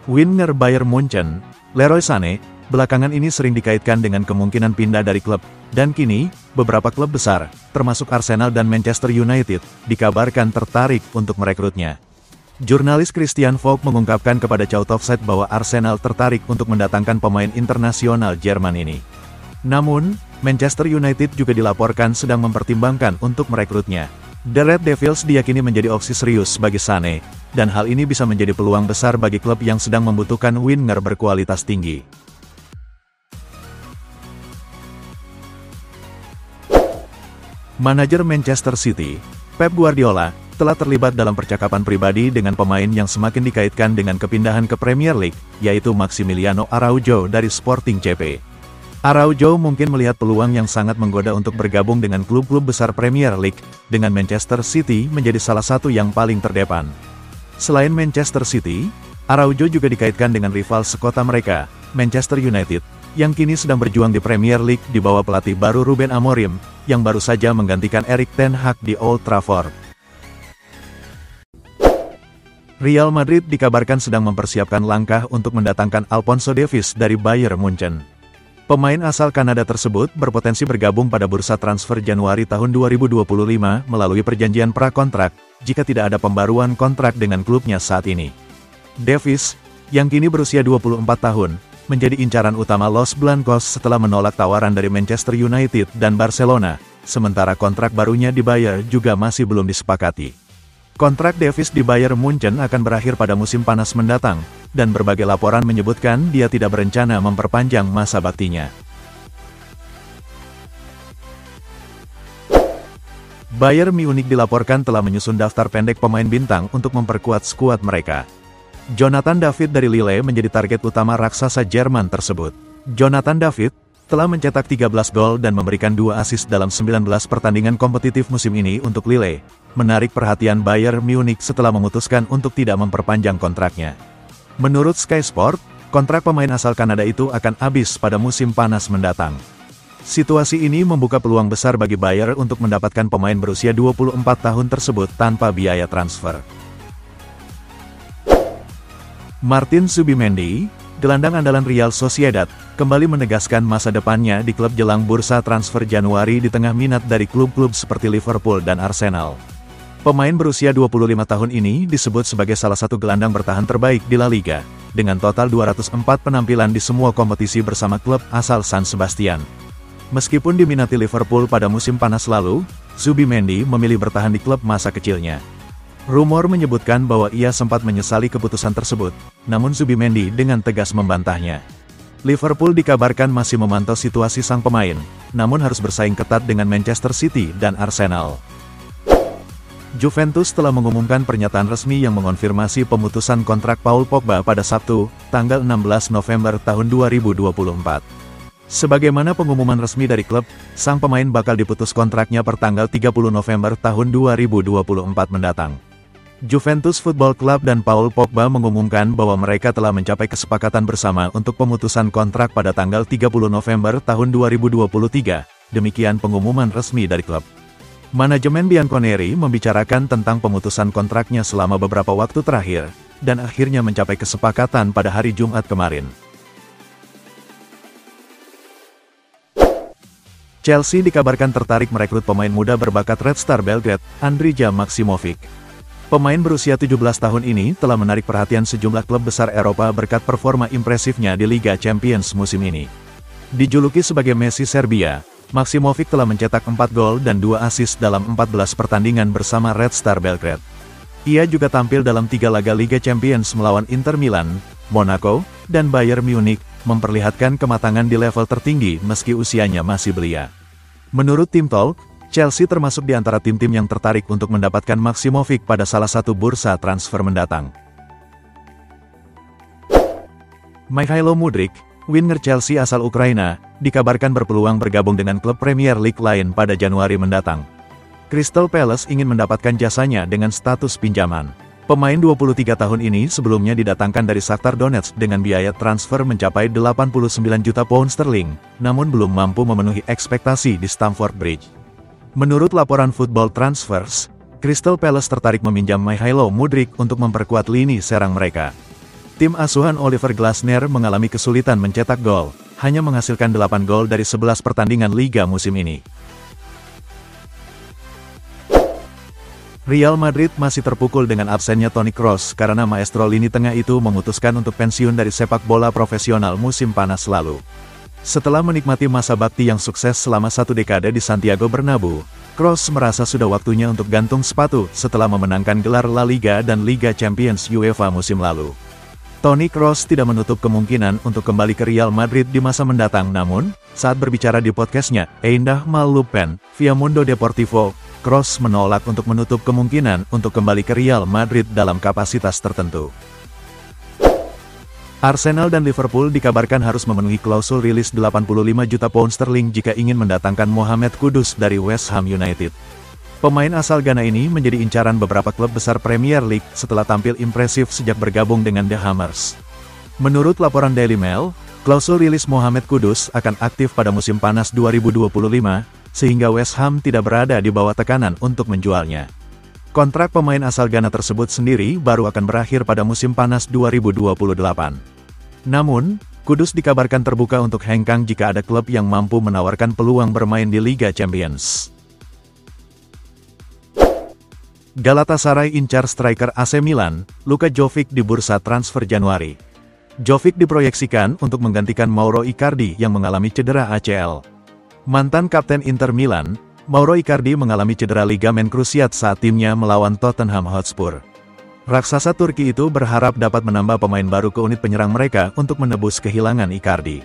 Winger Bayern Munchen, Leroy Sané, belakangan ini sering dikaitkan dengan kemungkinan pindah dari klub, dan kini, beberapa klub besar, termasuk Arsenal dan Manchester United, dikabarkan tertarik untuk merekrutnya. Jurnalis Christian Falk mengungkapkan kepada Shout Offside bahwa Arsenal tertarik untuk mendatangkan pemain internasional Jerman ini. Namun, Manchester United juga dilaporkan sedang mempertimbangkan untuk merekrutnya. The Red Devils diyakini menjadi opsi serius bagi Sané, dan hal ini bisa menjadi peluang besar bagi klub yang sedang membutuhkan winger berkualitas tinggi. Manajer Manchester City, Pep Guardiola, telah terlibat dalam percakapan pribadi dengan pemain yang semakin dikaitkan dengan kepindahan ke Premier League, yaitu Maximiliano Araujo dari Sporting CP. Araujo mungkin melihat peluang yang sangat menggoda untuk bergabung dengan klub-klub besar Premier League, dengan Manchester City menjadi salah satu yang paling terdepan. Selain Manchester City, Araujo juga dikaitkan dengan rival sekota mereka, Manchester United, yang kini sedang berjuang di Premier League di bawah pelatih baru Ruben Amorim, yang baru saja menggantikan Erik ten Hag di Old Trafford. Real Madrid dikabarkan sedang mempersiapkan langkah untuk mendatangkan Alphonso Davies dari Bayern Munchen. Pemain asal Kanada tersebut berpotensi bergabung pada bursa transfer Januari tahun 2025 melalui perjanjian prakontrak, jika tidak ada pembaruan kontrak dengan klubnya saat ini. Davies, yang kini berusia 24 tahun, menjadi incaran utama Los Blancos setelah menolak tawaran dari Manchester United dan Barcelona, sementara kontrak barunya di Bayern juga masih belum disepakati. Kontrak Davies di Bayern Munchen akan berakhir pada musim panas mendatang, dan berbagai laporan menyebutkan dia tidak berencana memperpanjang masa baktinya. Bayern Munich dilaporkan telah menyusun daftar pendek pemain bintang untuk memperkuat skuad mereka. Jonathan David dari Lille menjadi target utama raksasa Jerman tersebut. Jonathan David telah mencetak 13 gol dan memberikan 2 assist dalam 19 pertandingan kompetitif musim ini untuk Lille, menarik perhatian Bayern Munich setelah memutuskan untuk tidak memperpanjang kontraknya. Menurut Sky Sport, kontrak pemain asal Kanada itu akan habis pada musim panas mendatang. Situasi ini membuka peluang besar bagi Bayern untuk mendapatkan pemain berusia 24 tahun tersebut tanpa biaya transfer. Martin Zubimendi, gelandang andalan Real Sociedad, kembali menegaskan masa depannya di klub jelang bursa transfer Januari di tengah minat dari klub-klub seperti Liverpool dan Arsenal. Pemain berusia 25 tahun ini disebut sebagai salah satu gelandang bertahan terbaik di La Liga, dengan total 204 penampilan di semua kompetisi bersama klub asal San Sebastian. Meskipun diminati Liverpool pada musim panas lalu, Zubimendi memilih bertahan di klub masa kecilnya. Rumor menyebutkan bahwa ia sempat menyesali keputusan tersebut, namun Zubimendi dengan tegas membantahnya. Liverpool dikabarkan masih memantau situasi sang pemain, namun harus bersaing ketat dengan Manchester City dan Arsenal. Juventus telah mengumumkan pernyataan resmi yang mengonfirmasi pemutusan kontrak Paul Pogba pada Sabtu, tanggal 16 November tahun 2024. Sebagaimana pengumuman resmi dari klub, sang pemain bakal diputus kontraknya per tanggal 30 November tahun 2024 mendatang. Juventus Football Club dan Paul Pogba mengumumkan bahwa mereka telah mencapai kesepakatan bersama untuk pemutusan kontrak pada tanggal 30 November tahun 2023, demikian pengumuman resmi dari klub. Manajemen Bianconeri membicarakan tentang pemutusan kontraknya selama beberapa waktu terakhir, dan akhirnya mencapai kesepakatan pada hari Jumat kemarin. Chelsea dikabarkan tertarik merekrut pemain muda berbakat Red Star Belgrade, Andrija Maksimovic. Pemain berusia 17 tahun ini telah menarik perhatian sejumlah klub besar Eropa berkat performa impresifnya di Liga Champions musim ini. Dijuluki sebagai Messi Serbia, Maksimovic telah mencetak 4 gol dan 2 assist dalam 14 pertandingan bersama Red Star Belgrade. Ia juga tampil dalam 3 laga Liga Champions melawan Inter Milan, Monaco, dan Bayern Munich, memperlihatkan kematangan di level tertinggi meski usianya masih belia. Menurut Tim Talk, Chelsea termasuk di antara tim-tim yang tertarik untuk mendapatkan Maksimovic pada salah satu bursa transfer mendatang. Mikhailo Mudryk, winger Chelsea asal Ukraina, dikabarkan berpeluang bergabung dengan klub Premier League lain pada Januari mendatang. Crystal Palace ingin mendapatkan jasanya dengan status pinjaman. Pemain 23 tahun ini sebelumnya didatangkan dari Shakhtar Donetsk dengan biaya transfer mencapai 89 juta pound sterling, namun belum mampu memenuhi ekspektasi di Stamford Bridge. Menurut laporan Football Transfers, Crystal Palace tertarik meminjam Mikhailo Mudryk untuk memperkuat lini serang mereka. Tim asuhan Oliver Glasner mengalami kesulitan mencetak gol, hanya menghasilkan 8 gol dari 11 pertandingan Liga musim ini. Real Madrid masih terpukul dengan absennya Toni Kroos karena maestro lini tengah itu memutuskan untuk pensiun dari sepak bola profesional musim panas lalu. Setelah menikmati masa bakti yang sukses selama 1 dekade di Santiago Bernabeu, Kroos merasa sudah waktunya untuk gantung sepatu setelah memenangkan gelar La Liga dan Liga Champions UEFA musim lalu. Toni Kroos tidak menutup kemungkinan untuk kembali ke Real Madrid di masa mendatang, namun, saat berbicara di podcastnya, Eindah Malupen, via Mundo Deportivo, Kroos menolak untuk menutup kemungkinan untuk kembali ke Real Madrid dalam kapasitas tertentu. Arsenal dan Liverpool dikabarkan harus memenuhi klausul rilis 85 juta pound sterling jika ingin mendatangkan Mohamed Kudus dari West Ham United. Pemain asal Ghana ini menjadi incaran beberapa klub besar Premier League setelah tampil impresif sejak bergabung dengan The Hammers. Menurut laporan Daily Mail, klausul rilis Mohamed Kudus akan aktif pada musim panas 2025, sehingga West Ham tidak berada di bawah tekanan untuk menjualnya. Kontrak pemain asal Ghana tersebut sendiri baru akan berakhir pada musim panas 2028. Namun, Kudus dikabarkan terbuka untuk hengkang jika ada klub yang mampu menawarkan peluang bermain di Liga Champions. Galatasaray incar striker AC Milan, Luka Jovic di bursa transfer Januari. Jovic diproyeksikan untuk menggantikan Mauro Icardi yang mengalami cedera ACL. Mantan kapten Inter Milan, Mauro Icardi mengalami cedera ligamen krusiat saat timnya melawan Tottenham Hotspur. Raksasa Turki itu berharap dapat menambah pemain baru ke unit penyerang mereka untuk menebus kehilangan Icardi.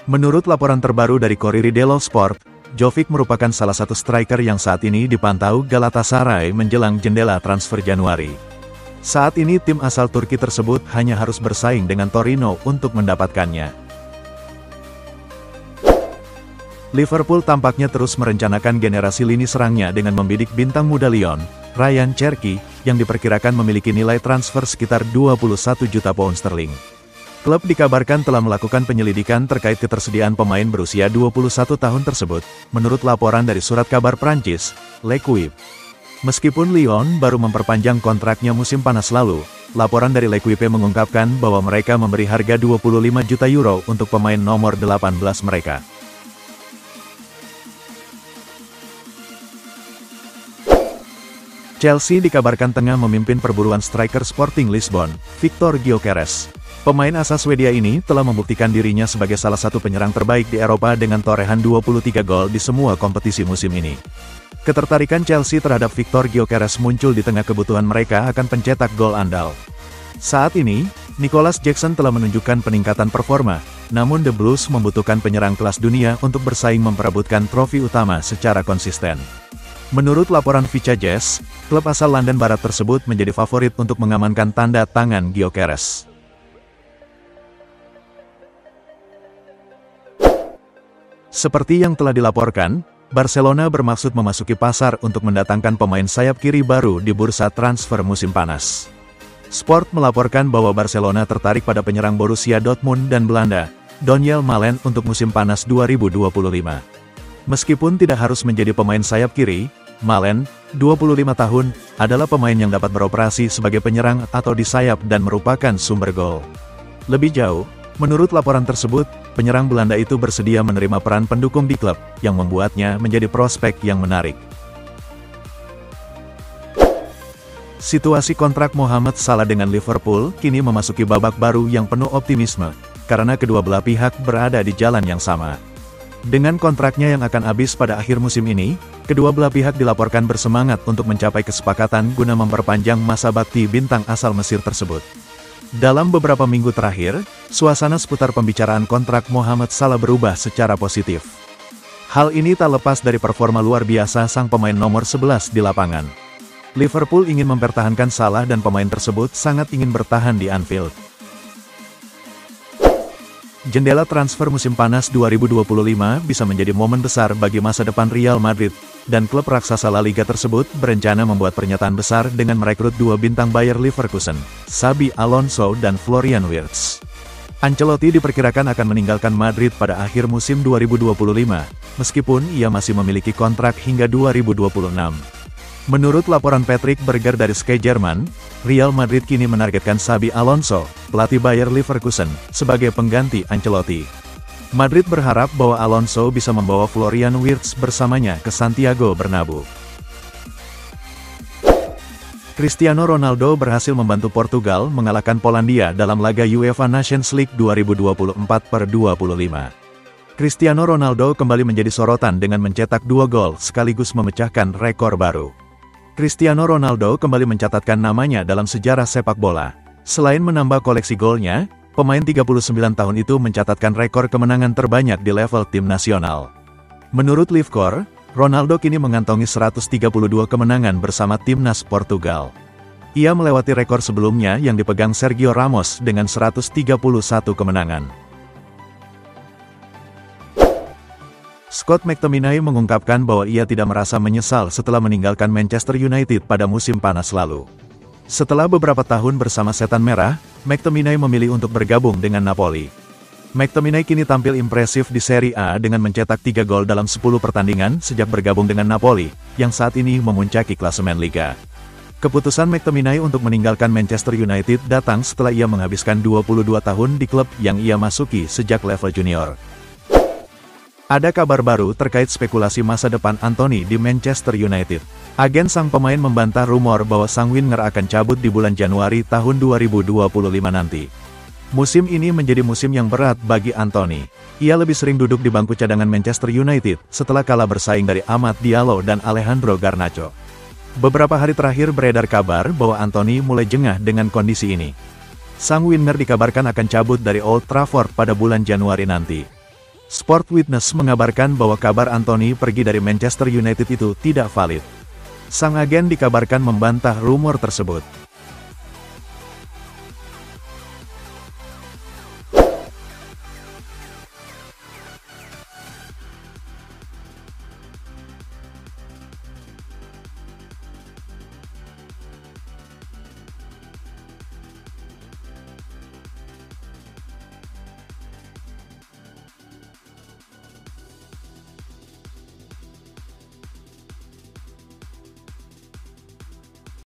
Menurut laporan terbaru dari Corriere dello Sport, Jovic merupakan salah satu striker yang saat ini dipantau Galatasaray menjelang jendela transfer Januari. Saat ini tim asal Turki tersebut hanya harus bersaing dengan Torino untuk mendapatkannya. Liverpool tampaknya terus merencanakan generasi lini serangnya dengan membidik bintang muda Lyon, Ryan Cherki, yang diperkirakan memiliki nilai transfer sekitar 21 juta pound sterling. Klub dikabarkan telah melakukan penyelidikan terkait ketersediaan pemain berusia 21 tahun tersebut, menurut laporan dari surat kabar Prancis, L'Equipe. Meskipun Lyon baru memperpanjang kontraknya musim panas lalu, laporan dari L'Equipe mengungkapkan bahwa mereka memberi harga 25 juta euro untuk pemain nomor 18 mereka. Chelsea dikabarkan tengah memimpin perburuan striker Sporting Lisbon, Victor Gyökeres. Pemain asal Swedia ini telah membuktikan dirinya sebagai salah satu penyerang terbaik di Eropa dengan torehan 23 gol di semua kompetisi musim ini. Ketertarikan Chelsea terhadap Victor Gyökeres muncul di tengah kebutuhan mereka akan pencetak gol andal. Saat ini, Nicholas Jackson telah menunjukkan peningkatan performa, namun The Blues membutuhkan penyerang kelas dunia untuk bersaing memperebutkan trofi utama secara konsisten. Menurut laporan Vicha Jazz, klub asal London Barat tersebut menjadi favorit untuk mengamankan tanda tangan Gyökeres. Seperti yang telah dilaporkan, Barcelona bermaksud memasuki pasar untuk mendatangkan pemain sayap kiri baru di bursa transfer musim panas. Sport melaporkan bahwa Barcelona tertarik pada penyerang Borussia Dortmund dan Belanda, Donyell Malen untuk musim panas 2025. Meskipun tidak harus menjadi pemain sayap kiri, Malen, 25 tahun, adalah pemain yang dapat beroperasi sebagai penyerang atau di sayap dan merupakan sumber gol. Lebih jauh, menurut laporan tersebut, penyerang Belanda itu bersedia menerima peran pendukung di klub, yang membuatnya menjadi prospek yang menarik. Situasi kontrak Mohamed Salah dengan Liverpool kini memasuki babak baru yang penuh optimisme, karena kedua belah pihak berada di jalan yang sama. Dengan kontraknya yang akan habis pada akhir musim ini, kedua belah pihak dilaporkan bersemangat untuk mencapai kesepakatan guna memperpanjang masa bakti bintang asal Mesir tersebut. Dalam beberapa minggu terakhir, suasana seputar pembicaraan kontrak Mohamed Salah berubah secara positif. Hal ini tak lepas dari performa luar biasa sang pemain nomor 11 di lapangan. Liverpool ingin mempertahankan Salah dan pemain tersebut sangat ingin bertahan di Anfield. Jendela transfer musim panas 2025 bisa menjadi momen besar bagi masa depan Real Madrid, dan klub raksasa La Liga tersebut berencana membuat pernyataan besar dengan merekrut dua bintang Bayer Leverkusen, Xabi Alonso dan Florian Wirtz. Ancelotti diperkirakan akan meninggalkan Madrid pada akhir musim 2025, meskipun ia masih memiliki kontrak hingga 2026. Menurut laporan Patrick Berger dari Sky Jerman, Real Madrid kini menargetkan Xabi Alonso, pelatih Bayer Leverkusen, sebagai pengganti Ancelotti. Madrid berharap bahwa Alonso bisa membawa Florian Wirtz bersamanya ke Santiago Bernabeu. Cristiano Ronaldo berhasil membantu Portugal mengalahkan Polandia dalam laga UEFA Nations League 2024/25. Cristiano Ronaldo kembali menjadi sorotan dengan mencetak 2 gol sekaligus memecahkan rekor baru. Cristiano Ronaldo kembali mencatatkan namanya dalam sejarah sepak bola. Selain menambah koleksi golnya, pemain 39 tahun itu mencatatkan rekor kemenangan terbanyak di level tim nasional. Menurut Livescore, Ronaldo kini mengantongi 132 kemenangan bersama timnas Portugal. Ia melewati rekor sebelumnya yang dipegang Sergio Ramos dengan 131 kemenangan. Scott McTominay mengungkapkan bahwa ia tidak merasa menyesal setelah meninggalkan Manchester United pada musim panas lalu. Setelah beberapa tahun bersama Setan Merah, McTominay memilih untuk bergabung dengan Napoli. McTominay kini tampil impresif di Serie A dengan mencetak 3 gol dalam 10 pertandingan sejak bergabung dengan Napoli, yang saat ini memuncaki klasemen Liga. Keputusan McTominay untuk meninggalkan Manchester United datang setelah ia menghabiskan 22 tahun di klub yang ia masuki sejak level junior. Ada kabar baru terkait spekulasi masa depan Antony di Manchester United. Agen sang pemain membantah rumor bahwa sang winger akan cabut di bulan Januari tahun 2025 nanti. Musim ini menjadi musim yang berat bagi Antony. Ia lebih sering duduk di bangku cadangan Manchester United setelah kalah bersaing dari Amad Diallo dan Alejandro Garnacho. Beberapa hari terakhir beredar kabar bahwa Antony mulai jengah dengan kondisi ini. Sang winger dikabarkan akan cabut dari Old Trafford pada bulan Januari nanti. Sport Witness mengabarkan bahwa kabar Antony pergi dari Manchester United itu tidak valid. Sang agen dikabarkan membantah rumor tersebut.